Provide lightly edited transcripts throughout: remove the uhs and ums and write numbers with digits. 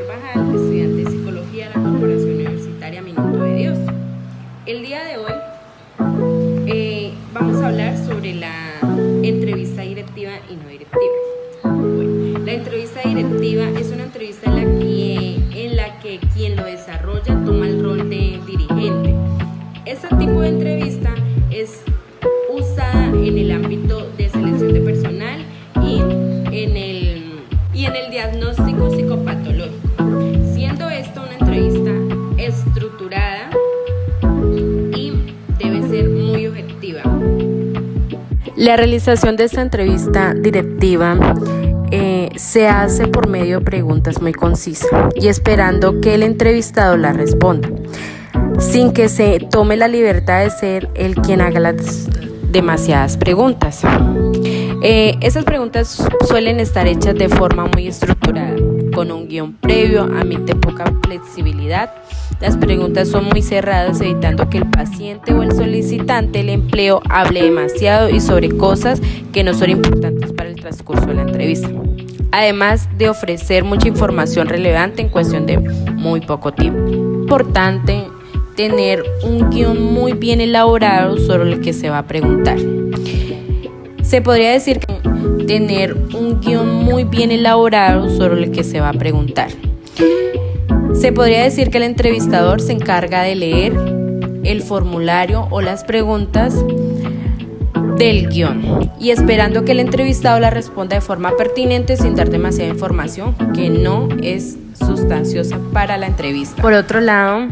Carvajal, estudiante de Psicología de la Corporación Universitaria Minuto de Dios. El día de hoy vamos a hablar sobre la entrevista directiva y no directiva. Bueno, la entrevista directiva es una entrevista en la que quien lo desarrolla toma el rol de dirigente. Este tipo de entrevista es usada en el ámbito de selección de personal y en el diagnóstico psicopatológico, siendo esto una entrevista estructurada y debe ser muy objetiva. La realización de esta entrevista directiva se hace por medio de preguntas muy concisas y esperando que el entrevistado la responda, sin que se tome la libertad de ser el quien haga las demasiadas preguntas. Esas preguntas suelen estar hechas de forma muy estructurada, con un guión previo, admite poca flexibilidad. Las preguntas son muy cerradas, evitando que el paciente o el solicitante del empleo hable demasiado y sobre cosas que no son importantes para el transcurso de la entrevista. Además de ofrecer mucha información relevante en cuestión de muy poco tiempo. Importante tener un guión muy bien elaborado sobre lo que se va a preguntar. Se podría decir que tener un guión muy bien elaborado sobre lo que se va a preguntar. Se podría decir que el entrevistador se encarga de leer el formulario o las preguntas del guión y esperando que el entrevistado la responda de forma pertinente sin dar demasiada información que no es sustanciosa para la entrevista. Por otro lado,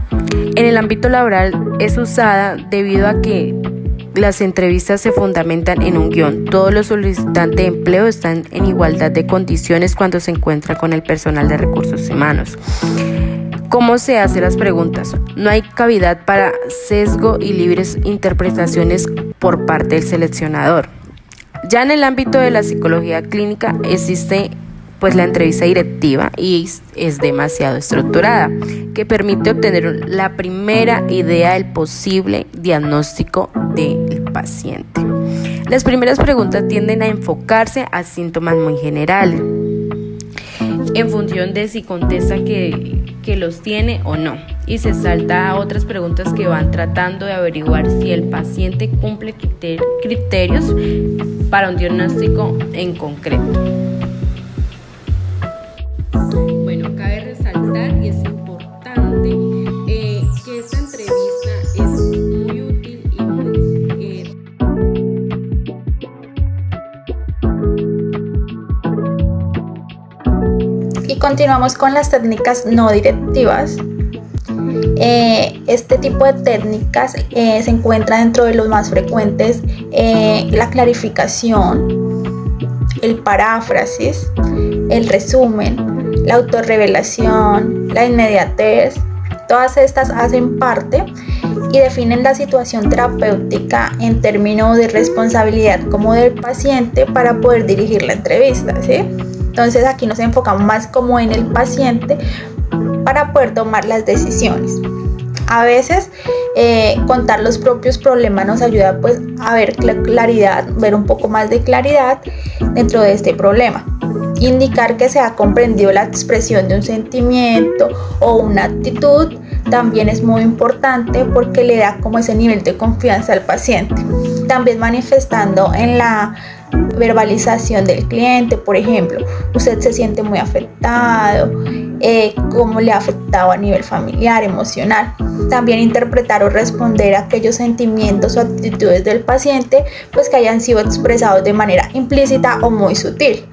en el ámbito laboral es usada debido a que las entrevistas se fundamentan en un guión. Todos los solicitantes de empleo están en igualdad de condiciones cuando se encuentran con el personal de recursos humanos. ¿Cómo se hacen las preguntas? No hay cavidad para sesgo y libres interpretaciones por parte del seleccionador. Ya en el ámbito de la psicología clínica existe la entrevista directiva y es demasiado estructurada, que permite obtener la primera idea del posible diagnóstico del paciente. Las primeras preguntas tienden a enfocarse a síntomas muy generales, en función de si contesta que los tiene o no, y se salta a otras preguntas que van tratando de averiguar si el paciente cumple criterios para un diagnóstico en concreto. Bueno, cabe resaltar y es importante que esta entrevista es muy útil y muy Y continuamos con las técnicas no directivas. Este tipo de técnicas se encuentra dentro de los más frecuentes: la clarificación, el paráfrasis, el resumen, la autorrevelación, la inmediatez. Todas estas hacen parte y definen la situación terapéutica en términos de responsabilidad como del paciente para poder dirigir la entrevista, ¿sí? Entonces aquí nos enfocamos más como en el paciente para poder tomar las decisiones. A veces contar los propios problemas nos ayuda a ver claridad, ver un poco más de claridad dentro de este problema. Indicar que se ha comprendido la expresión de un sentimiento o una actitud también es muy importante porque le da como ese nivel de confianza al paciente. También manifestando en la verbalización del cliente, por ejemplo, usted se siente muy afectado, cómo le ha afectado a nivel familiar, emocional. También interpretar o responder a aquellos sentimientos o actitudes del paciente que hayan sido expresados de manera implícita o muy sutil.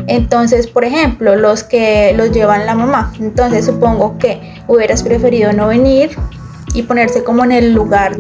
Entonces, por ejemplo, los que los llevan la mamá, entonces supongo que hubieras preferido no venir y ponerse como en el lugar